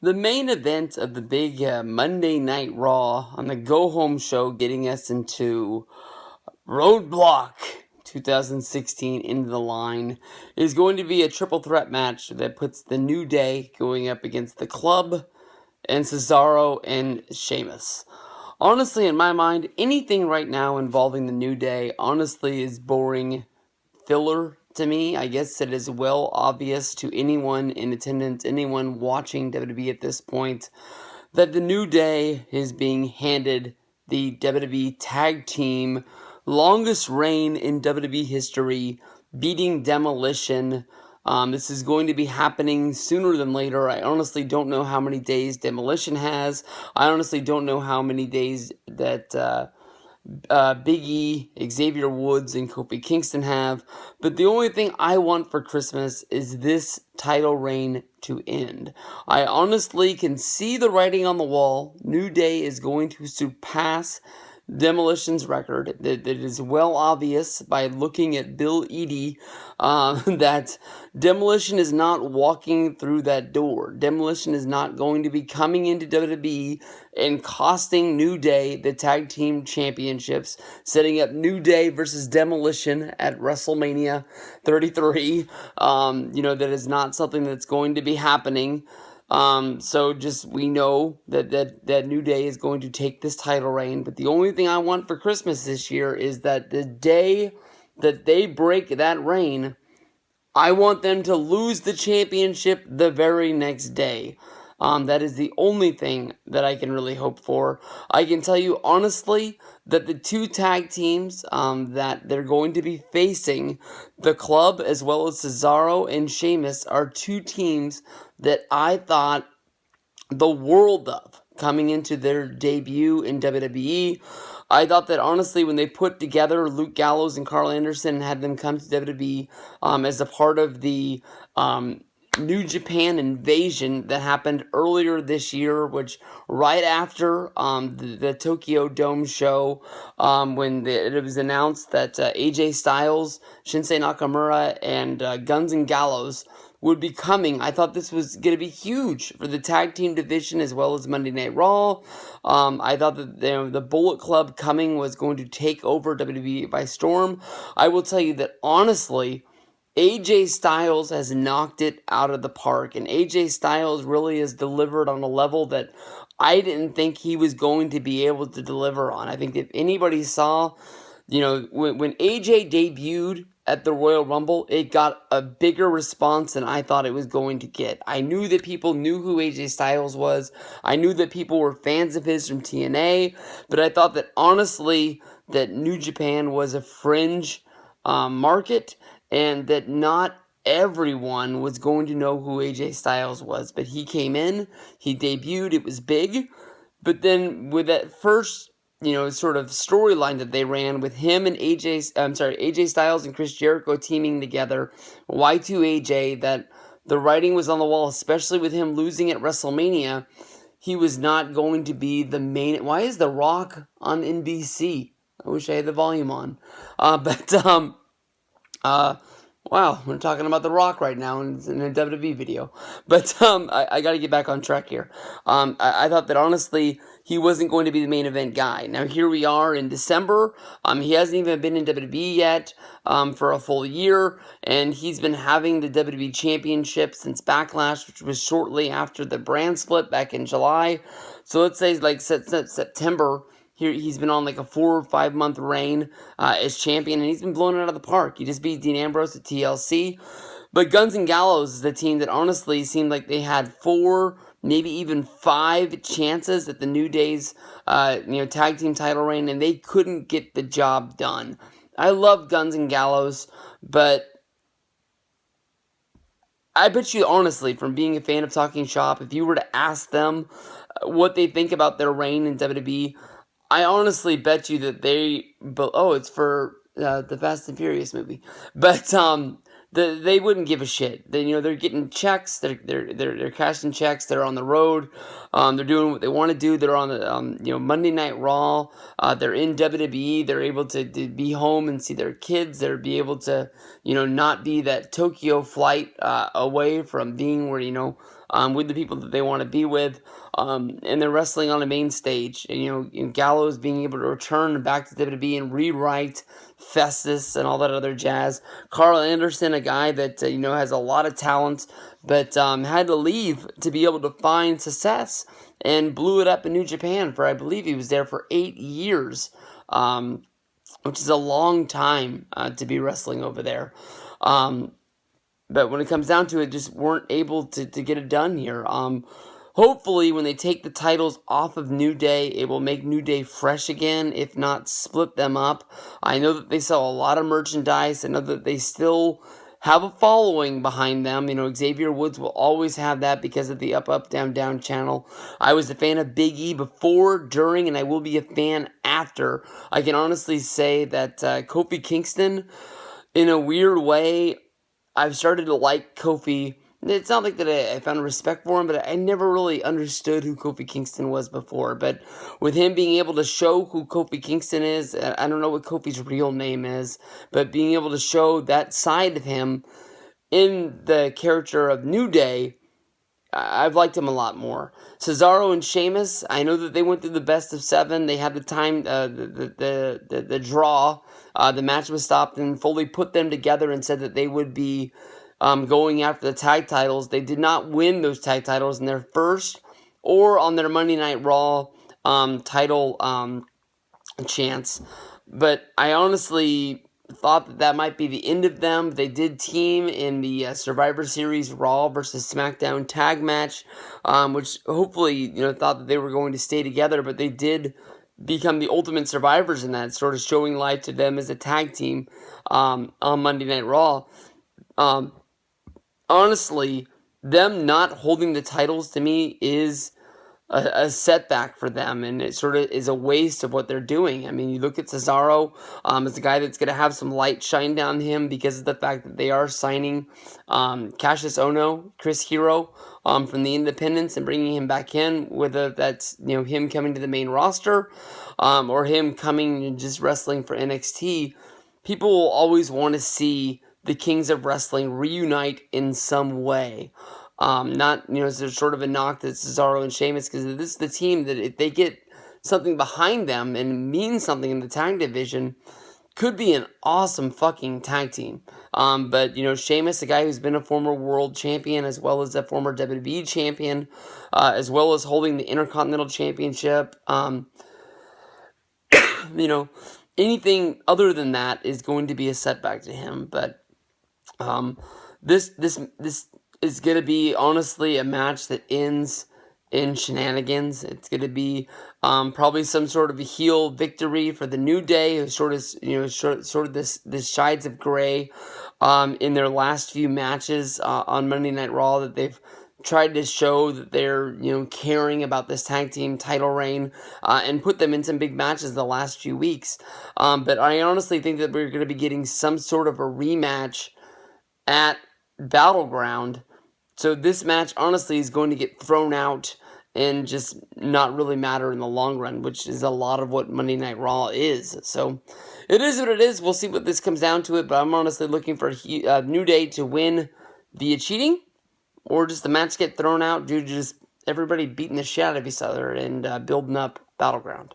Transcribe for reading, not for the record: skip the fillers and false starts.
The main event of the big Monday Night Raw on the Go Home show, getting us into Roadblock 2016 into the line, is going to be a triple threat match that puts the New Day going up against the Club and Cesaro and Sheamus. Honestly, in my mind, anything right now involving the New Day honestly is boring filler to me. I guess it is well obvious to anyone in attendance, anyone watching WWE at this point, that the New Day is being handed the WWE Tag Team longest reign in WWE history, beating Demolition. This is going to be happening sooner than later. I honestly don't know how many days Demolition has. I honestly don't know how many days that Big E, Xavier Woods, and Kofi Kingston have. But the only thing I want for Christmas is this title reign to end. I honestly can see the writing on the wall. New Day is going to surpass Demolition's record. That is well obvious by looking at Bill Eadie that Demolition is not walking through that door. Demolition is not going to be coming into WWE and costing New Day the tag team championships, setting up New Day versus Demolition at WrestleMania 33. That is not something that's going to be happening. So just we know that New Day is going to take this title reign. But the only thing I want for Christmas this year is that the day that they break that reign, I want them to lose the championship the very next day. That is the only thing that I can really hope for. I can tell you honestly that the two tag teams that they're going to be facing, the Club as well as Cesaro and Sheamus, are two teams that I thought the world of coming into their debut in WWE. I thought that honestly when they put together Luke Gallows and Carl Anderson and had them come to WWE as a part of the New Japan invasion that happened earlier this year, which right after the Tokyo Dome show, when it was announced that AJ Styles, Shinsuke Nakamura, and Guns and Gallows would be coming. I thought this was going to be huge for the tag team division as well as Monday Night Raw. I thought that the Bullet Club coming was going to take over WWE by storm. I will tell you that honestly, AJ Styles has knocked it out of the park, and AJ Styles really has delivered on a level that I didn't think he was going to be able to deliver on. I think if anybody saw, when AJ debuted at the Royal Rumble, it got a bigger response than I thought it was going to get. I knew that people knew who AJ Styles was. I knew that people were fans of his from TNA, but I thought that honestly that New Japan was a fringe market, and that not everyone was going to know who AJ Styles was. But he came in, he debuted, it was big. But then with that first, sort of storyline that they ran with him and AJ Styles and Chris Jericho teaming together, Y2AJ, that the writing was on the wall, especially with him losing at WrestleMania. He was not going to be the main. Why is The Rock on NBC? I wish I had the volume on. Wow, we're talking about The Rock right now, and it's in a WWE video. But I got to get back on track here. I thought that honestly he wasn't going to be the main event guy. Now here we are in December. He hasn't even been in WWE yet for a full year, and he's been having the WWE Championship since Backlash, which was shortly after the brand split back in July. So let's say like September. Here he's been on like a 4 or 5 month reign as champion, and he's been blown out of the park. He just beat Dean Ambrose at TLC. But Guns and Gallows is the team that honestly seemed like they had 4, maybe even 5 chances at the New Day's tag team title reign, and they couldn't get the job done. I love Guns and Gallows, but I bet you honestly, from being a fan of Talking Shop, if you were to ask them what they think about their reign in WWE, I honestly bet you that it's for the Fast and Furious movie, but they wouldn't give a shit. They're getting checks. They're cashing checks. They're on the road. They're doing what they want to do. They're on the Monday Night Raw. They're in WWE. They're able to be home and see their kids. They're be able to not be that Tokyo flight away from being where with the people that they want to be with, and they're wrestling on a main stage. And, Gallows being able to return back to WWE and rewrite Festus and all that other jazz. Carl Anderson, a guy that has a lot of talent, but had to leave to be able to find success, and blew it up in New Japan for, I believe he was there for 8 years, which is a long time to be wrestling over there. But when it comes down to it, just weren't able to get it done here. Hopefully, when they take the titles off of New Day, it will make New Day fresh again, if not split them up. I know that they sell a lot of merchandise. I know that they still have a following behind them. Xavier Woods will always have that because of the Up, Up, Down, Down channel. I was a fan of Big E before, during, and I will be a fan after. I can honestly say that Kofi Kingston, in a weird way, I've started to like Kofi. It's not like that I found respect for him, but I never really understood who Kofi Kingston was before. But with him being able to show who Kofi Kingston is, I don't know what Kofi's real name is, but being able to show that side of him in the character of New Day, I've liked him a lot more. Cesaro and Sheamus, I know that they went through the best of 7. They had the time, the draw. The match was stopped, and Foley put them together and said that they would be going after the tag titles. They did not win those tag titles in their first or on their Monday Night Raw title chance. But I honestly thought that might be the end of them. They did team in the Survivor Series Raw versus SmackDown tag match, which hopefully, thought that they were going to stay together, but they did become the ultimate survivors in that, sort of showing life to them as a tag team on Monday Night Raw. Honestly, them not holding the titles to me is a setback for them, and it sort of is a waste of what they're doing. I mean, you look at Cesaro as a guy that's going to have some light shine down him because of the fact that they are signing Cassius Ohno, Chris Hero, from the Independents, and bringing him back in, whether that's him coming to the main roster or him coming and just wrestling for NXT. People will always want to see the Kings of Wrestling reunite in some way. Not, there's sort of a knock to Cesaro and Sheamus, because this is the team that if they get something behind them and means something in the tag division, could be an awesome fucking tag team. But, Sheamus, a guy who's been a former world champion, as well as a former WWE champion, as well as holding the Intercontinental Championship, anything other than that is going to be a setback to him. But this is going to be, honestly, a match that ends in shenanigans. It's going to be probably some sort of a heel victory for the New Day, who sort of this shades of gray in their last few matches on Monday Night Raw, that they've tried to show that they're caring about this tag team title reign and put them in some big matches the last few weeks. But I honestly think that we're going to be getting some sort of a rematch at Battleground. So this match, honestly, is going to get thrown out and just not really matter in the long run, which is a lot of what Monday Night Raw is. So it is what it is. We'll see what this comes down to it, but I'm honestly looking for New Day to win via cheating, or just the match get thrown out due to just everybody beating the shit out of each other and building up Battleground.